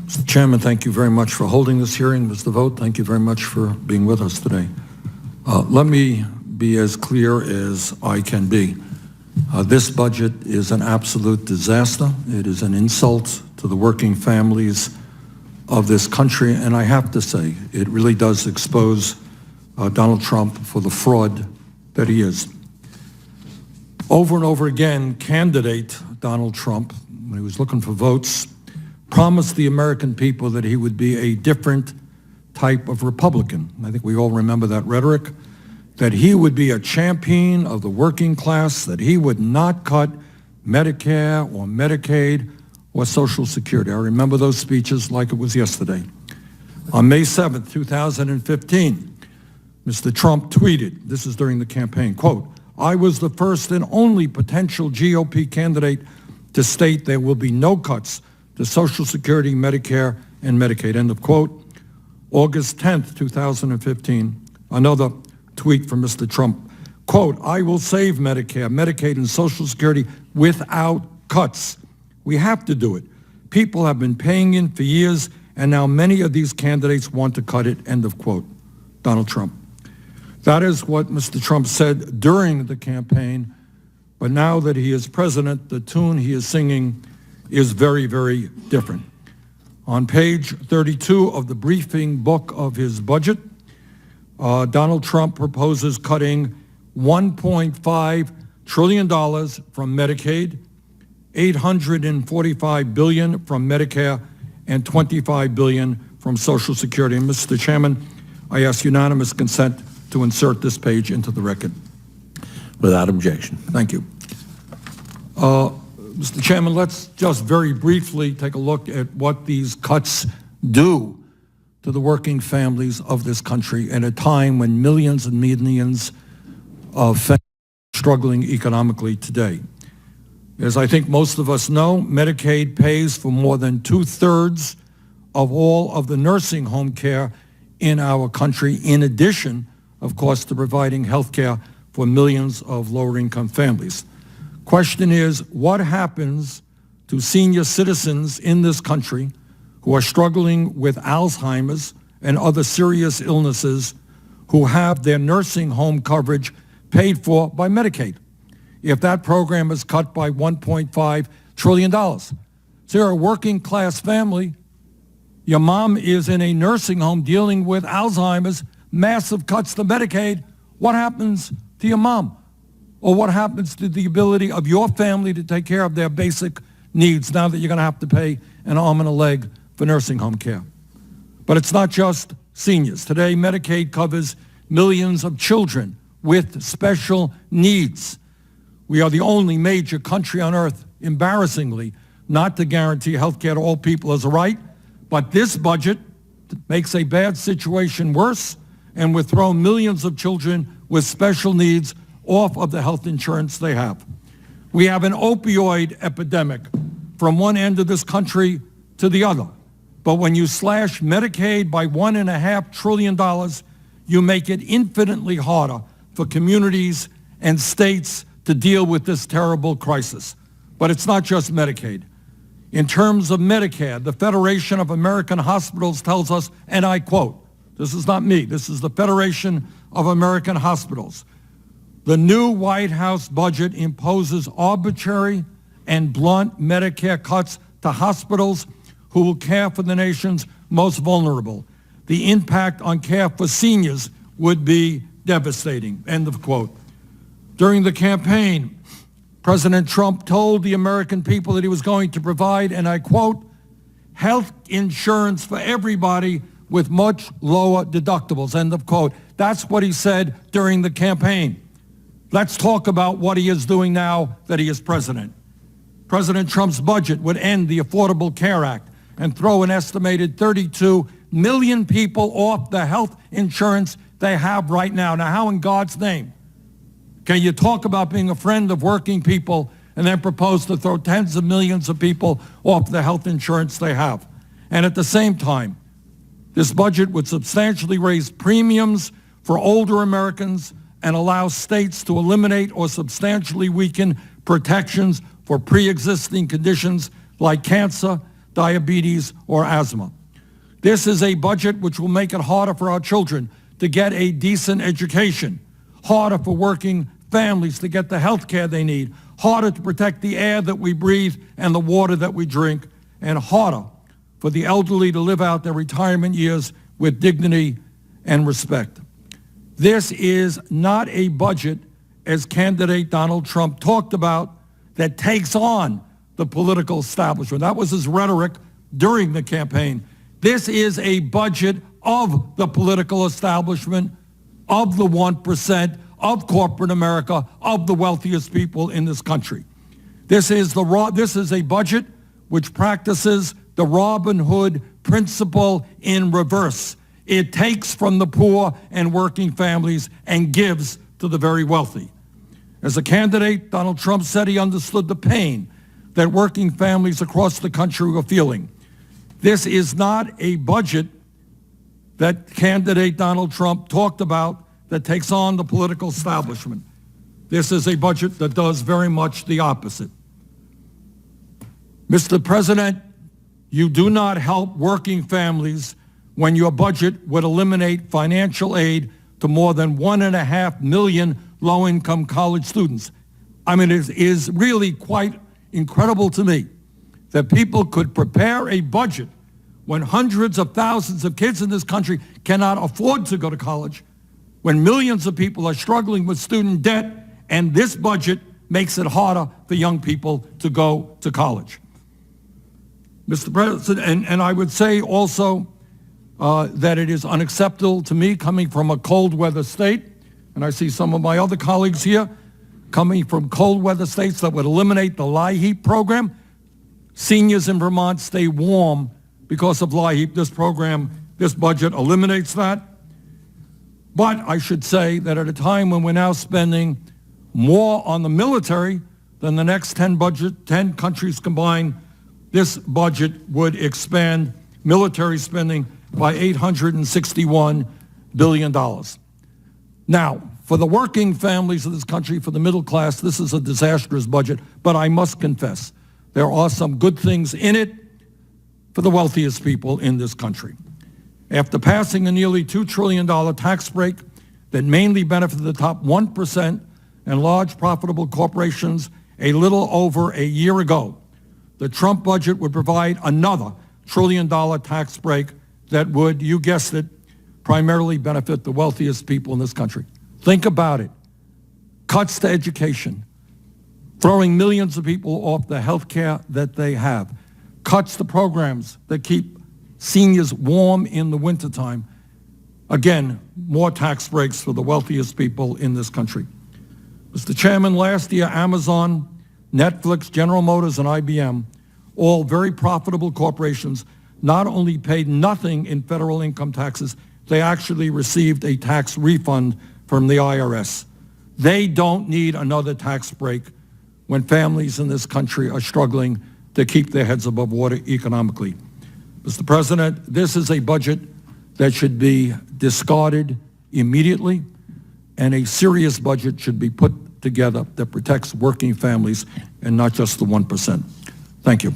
Mr. Chairman, thank you very much for holding this hearing. Mr. Vogt, thank you very much for being with us today. Let me be as clear as I can be. This budget is an absolute disaster. It is an insult to the working families of this country, and I have to say, it really does expose Donald Trump for the fraud that he is. Over and over again, candidate Donald Trump, when he was looking for votes, promised the American people that he would be a different type of Republican. I think we all remember that rhetoric, that he would be a champion of the working class, that he would not cut Medicare or Medicaid or Social Security. I remember those speeches like it was yesterday. On May 7th, 2015, Mr. Trump tweeted, this is during the campaign, quote, "I was the first and only potential GOP candidate to state there will be no cuts to Social Security, Medicare, and Medicaid," end of quote. August 10th, 2015, another tweet from Mr. Trump, quote, "I will save Medicare, Medicaid, and Social Security without cuts. We have to do it. People have been paying in for years, and now many of these candidates want to cut it," end of quote. Donald Trump. That is what Mr. Trump said during the campaign, but now that he is president, the tune he is singing is very, very different. On page 32 of the briefing book of his budget, Donald Trump proposes cutting $1.5 trillion from Medicaid, $845 billion from Medicare, and $25 billion from Social Security. And Mr. Chairman, I ask unanimous consent to insert this page into the record. Without objection. Thank you. Mr. Chairman, let's just very briefly take a look at what these cuts do to the working families of this country at a time when millions and millions of families are struggling economically today. As I think most of us know, Medicaid pays for more than 2/3 of all of the nursing home care in our country, in addition, of course, to providing health care for millions of lower-income families. Question is, what happens to senior citizens in this country who are struggling with Alzheimer's and other serious illnesses who have their nursing home coverage paid for by Medicaid if that program is cut by $1.5 trillion? So you're a working class family, your mom is in a nursing home dealing with Alzheimer's, massive cuts to Medicaid. What happens to your mom? Or what happens to the ability of your family to take care of their basic needs now that you're going to have to pay an arm and a leg for nursing home care? But it's not just seniors. Today, Medicaid covers millions of children with special needs. We are the only major country on earth, embarrassingly, not to guarantee health care to all people as a right. But this budget makes a bad situation worse and would throw millions of children with special needs off of the health insurance they have. We have an opioid epidemic from one end of this country to the other. But when you slash Medicaid by $1.5 trillion, you make it infinitely harder for communities and states to deal with this terrible crisis. But it's not just Medicaid. In terms of Medicare, the Federation of American Hospitals tells us, and I quote, this is not me, this is the Federation of American Hospitals, "The new White House budget imposes arbitrary and blunt Medicare cuts to hospitals who will care for the nation's most vulnerable. The impact on care for seniors would be devastating," end of quote. During the campaign, President Trump told the American people that he was going to provide, and I quote, "health insurance for everybody with much lower deductibles," end of quote. That's what he said during the campaign. Let's talk about what he is doing now that he is president. President Trump's budget would end the Affordable Care Act and throw an estimated 32 million people off the health insurance they have right now. Now, how in God's name can you talk about being a friend of working people and then propose to throw tens of millions of people off the health insurance they have? And at the same time, this budget would substantially raise premiums for older Americans and allow states to eliminate or substantially weaken protections for pre-existing conditions like cancer, diabetes, or asthma. This is a budget which will make it harder for our children to get a decent education, harder for working families to get the health care they need, harder to protect the air that we breathe and the water that we drink, and harder for the elderly to live out their retirement years with dignity and respect. This is not a budget, as candidate Donald Trump talked about, that takes on the political establishment. That was his rhetoric during the campaign. This is a budget of the political establishment, of the 1%, of corporate America, of the wealthiest people in this country. This is a budget which practices the Robin Hood principle in reverse. It takes from the poor and working families and gives to the very wealthy. As a candidate, Donald Trump said he understood the pain that working families across the country were feeling. This is not a budget that candidate Donald Trump talked about that takes on the political establishment. This is a budget that does very much the opposite. Mr. President, you do not help working families when your budget would eliminate financial aid to more than 1.5 million low-income college students. I mean, it is really quite incredible to me that people could prepare a budget when hundreds of thousands of kids in this country cannot afford to go to college, when millions of people are struggling with student debt, and this budget makes it harder for young people to go to college. Mr. President, and I would say also that it is unacceptable to me, coming from a cold weather state, and I see some of my other colleagues here coming from cold weather states that would eliminate the LIHEAP program. Seniors in Vermont stay warm because of LIHEAP. This program, this budget eliminates that. But I should say that at a time when we're now spending more on the military than the next 10 countries combined, this budget would expand military spending by $861 billion. Now, for the working families of this country, for the middle class, this is a disastrous budget, but I must confess, there are some good things in it for the wealthiest people in this country. After passing a nearly $2 trillion tax break that mainly benefited the top 1% and large profitable corporations a little over a year ago, the Trump budget would provide another $1 trillion tax break that would, you guessed it, primarily benefit the wealthiest people in this country. Think about it. Cuts to education, throwing millions of people off the health care that they have, cuts to programs that keep seniors warm in the wintertime. Again, more tax breaks for the wealthiest people in this country. Mr. Chairman, last year, Amazon, Netflix, General Motors, and IBM, all very profitable corporations, not only paid nothing in federal income taxes, they actually received a tax refund from the IRS. They don't need another tax break when families in this country are struggling to keep their heads above water economically. Mr. President, this is a budget that should be discarded immediately, and a serious budget should be put together that protects working families and not just the 1%. Thank you.